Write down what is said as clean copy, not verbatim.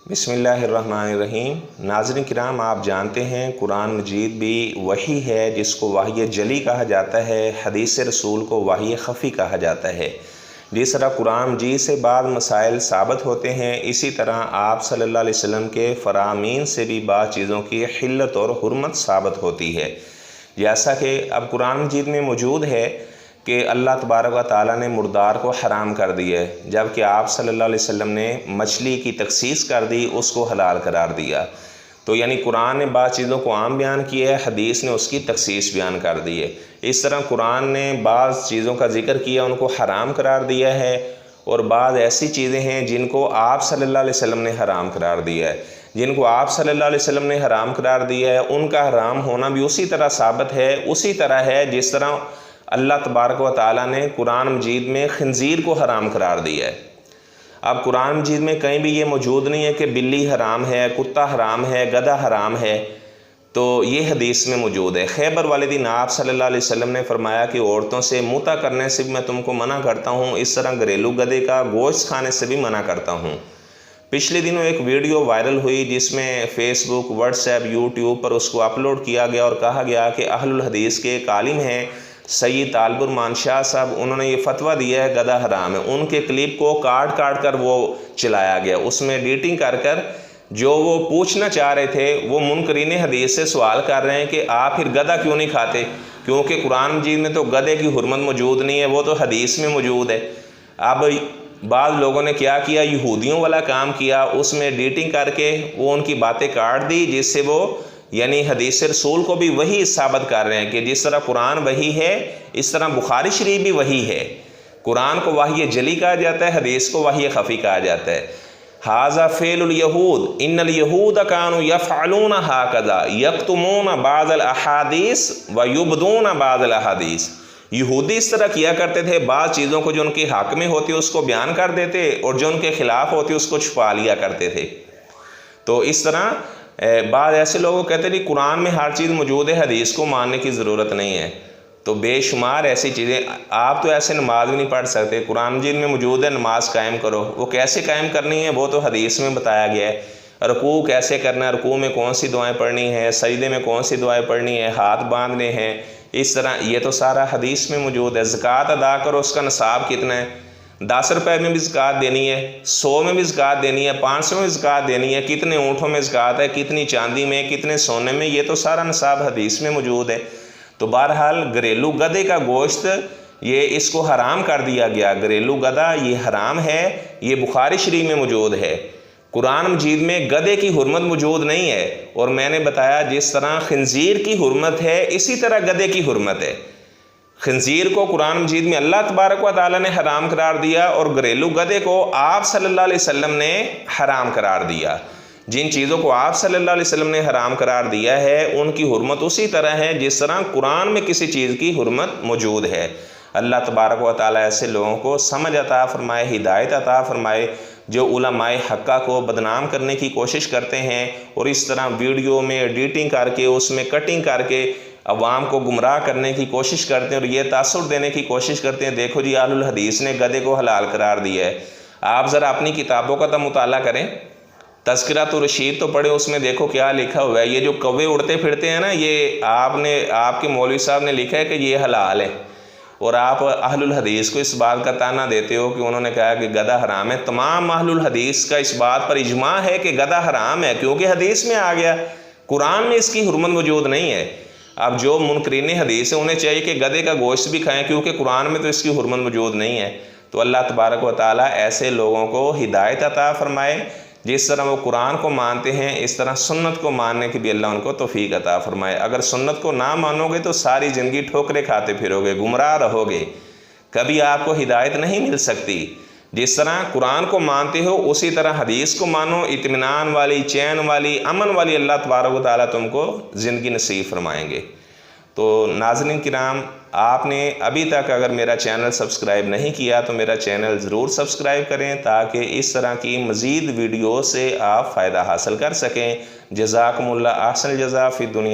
بسم اللہ الرحمن الرحیم۔ ناظرین کرام، آپ جانتے ہیں قرآن مجید بھی وحی ہے جس کو وحی جلی کہا جاتا ہے، حدیث رسول کو وحی خفی کہا جاتا ہے۔ جس طرح قرآن مجید سے بعض مسائل ثابت ہوتے ہیں، اسی طرح آپ صلی اللہ علیہ وسلم کے فرامین سے بھی بعض چیزوں کی حلت اور حرمت ثابت ہوتی ہے۔ جیسا کہ اب قرآن مجید میں موجود ہے کہ اللہ تبارک و تعالیٰ نے مردار کو حرام کر دیا ہے، جبکہ آپ صلی اللہ علیہ وسلم نے مچھلی کی تخصیص کر دی، اس کو حلال قرار دیا۔ تو یعنی قرآن نے بعض چیزوں کو عام بیان کیا ہے، حدیث نے اس کی تخصیص بیان کر دی ہے۔ اس طرح قرآن نے بعض چیزوں کا ذکر کیا، ان کو حرام قرار دیا ہے، اور بعض ایسی چیزیں ہیں جن کو آپ صلی اللہ علیہ وسلم نے حرام قرار دیا ہے۔ جن کو آپ صلی اللہ علیہ وسلم نے حرام قرار دیا ہے، ان کا حرام ہونا بھی اسی طرح ثابت ہے، اسی طرح ہے جس طرح اللہ تبارک و تعالیٰ نے قرآن مجید میں خنزیر کو حرام قرار دیا ہے۔ اب قرآن مجید میں کہیں بھی یہ موجود نہیں ہے کہ بلی حرام ہے، کتا حرام ہے، گدھا حرام ہے، تو یہ حدیث میں موجود ہے۔ خیبر والے دن آپ صلی اللہ علیہ وسلم نے فرمایا کہ عورتوں سے متع کرنے سے بھی میں تم کو منع کرتا ہوں، اس طرح گھریلو گدھے کا گوشت کھانے سے بھی منع کرتا ہوں۔ پچھلے دنوں ایک ویڈیو وائرل ہوئی جس میں فیس بک، واٹس ایپ، یوٹیوب پر اس کو اپلوڈ کیا گیا اور کہا گیا کہ اہل الحدیث کے ایک عالم ہیں سید طالب الرحمان شاہ صاحب، انہوں نے یہ فتویٰ دیا ہے گدھا حرام ہے۔ ان کے کلپ کو کاٹ کر وہ چلایا گیا، اس میں ایڈیٹنگ کر جو وہ پوچھنا چاہ رہے تھے وہ منکرین حدیث سے سوال کر رہے ہیں کہ آپ پھر گدھا کیوں نہیں کھاتے، کیونکہ قرآن مجید میں تو گدھے کی حرمت موجود نہیں ہے، وہ تو حدیث میں موجود ہے۔ اب بعض لوگوں نے کیا کیا، یہودیوں والا کام کیا، اس میں ایڈیٹنگ کر کے وہ ان کی باتیں کاٹ دی، جس سے وہ یعنی حدیث رسول کو بھی وہی ثابت کر رہے ہیں کہ جس طرح قرآن وحی ہے، اس طرح بخاری شریف بھی وحی ہے۔ قرآن کو وحی جلی کہا جاتا ہے، حدیث کو وحی خفی کہا جاتا ہے۔ ھذا فعل الیہود ان الیہود کانوا یفعلون ھکذا یکتمون بعض الاحادیث ویبدون بعض الاحادیث۔ یہودی اس طرح کیا کرتے تھے، بعض چیزوں کو جو ان کے حق میں ہوتی اس کو بیان کر دیتے اور جو ان کے خلاف ہوتی اس کو چھپا لیا کرتے تھے۔ تو اس طرح بعض ایسے لوگوں کہتے ہیں کہ قرآن میں ہر چیز موجود ہے، حدیث کو ماننے کی ضرورت نہیں ہے۔ تو بے شمار ایسی چیزیں، آپ تو ایسے نماز بھی نہیں پڑھ سکتے، قرآن مجید میں موجود ہے نماز قائم کرو، وہ کیسے قائم کرنی ہے وہ تو حدیث میں بتایا گیا ہے۔ رکوع کیسے کرنا ہے، رکوع میں کون سی دعائیں پڑھنی ہے، سجدے میں کون سی دعائیں پڑھنی ہے، ہاتھ باندھنے ہیں، اس طرح یہ تو سارا حدیث میں موجود ہے۔ زکوٰۃ ادا کرو، اس کا نصاب کتنا ہے، 10 روپے میں بھی زکوٰۃ دینی ہے، 100 میں بھی زکوٰۃ دینی ہے، 500 میں زکوٰۃ دینی ہے، کتنے اونٹوں میں زکوٰۃ ہے، کتنی چاندی میں، کتنے سونے میں، یہ تو سارا نصاب حدیث میں موجود ہے۔ تو بہرحال گھریلو گدھے کا گوشت یہ اس کو حرام کر دیا گیا، گھریلو گدھا یہ حرام ہے، یہ بخاری شریف میں موجود ہے۔ قرآن مجید میں گدھے کی حرمت موجود نہیں ہے، اور میں نے بتایا جس طرح خنزیر کی حرمت ہے اسی طرح گدھے کی حرمت ہے۔ خنزیر کو قرآن مجید میں اللہ تبارک و تعالیٰ نے حرام قرار دیا، اور گھریلو گدھے کو آپ صلی اللہ علیہ وسلم نے حرام قرار دیا۔ جن چیزوں کو آپ صلی اللہ علیہ وسلم نے حرام قرار دیا ہے ان کی حرمت اسی طرح ہے جس طرح قرآن میں کسی چیز کی حرمت موجود ہے۔ اللہ تبارک و تعالیٰ ایسے لوگوں کو سمجھ عطا فرمائے، ہدایت عطا فرمائے جو علماء حقہ کو بدنام کرنے کی کوشش کرتے ہیں، اور اس طرح ویڈیو میں ایڈیٹنگ کر کے اس میں کٹنگ کر کے عوام کو گمراہ کرنے کی کوشش کرتے ہیں، اور یہ تاثر دینے کی کوشش کرتے ہیں دیکھو جی اہل الحدیث نے گدھے کو حلال قرار دیا ہے۔ آپ ذرا اپنی کتابوں کا تو مطالعہ کریں، تذکرۃ الرشید تو پڑھیں، اس میں دیکھو کیا لکھا ہوا ہے۔ یہ جو کوے اڑتے پھرتے ہیں نا، یہ آپ کے مولوی صاحب نے لکھا ہے کہ یہ حلال ہے، اور آپ اہل الحدیث کو اس بات کا تانا دیتے ہو کہ انہوں نے کہا کہ گدھا حرام ہے۔ تمام اہل الحدیث کا اس بات پر اجماع ہے کہ گدھا حرام ہے، کیونکہ حدیث میں آ گیا، قرآن میں اس کی حرمت موجود نہیں ہے۔ اب جو منکرین حدیث ہیں انہیں چاہیے کہ گدھے کا گوشت بھی کھائیں، کیونکہ قرآن میں تو اس کی حرمت موجود نہیں ہے۔ تو اللہ تبارک و تعالیٰ ایسے لوگوں کو ہدایت عطا فرمائے، جس طرح وہ قرآن کو مانتے ہیں اس طرح سنت کو ماننے کی بھی اللہ ان کو توفیق عطا فرمائے۔ اگر سنت کو نہ مانو گے تو ساری زندگی ٹھوکریں کھاتے پھرو گے، گمراہ رہو گے، کبھی آپ کو ہدایت نہیں مل سکتی۔ جس طرح قرآن کو مانتے ہو اسی طرح حدیث کو مانو، اطمینان والی، چین والی، امن والی اللہ تبارک و تعالیٰ تم کو زندگی نصیب فرمائیں گے۔ تو ناظرین کرام، آپ نے ابھی تک اگر میرا چینل سبسکرائب نہیں کیا تو میرا چینل ضرور سبسکرائب کریں، تاکہ اس طرح کی مزید ویڈیو سے آپ فائدہ حاصل کر سکیں۔ جزاکم اللہ احسن الجزا فی الدنیا۔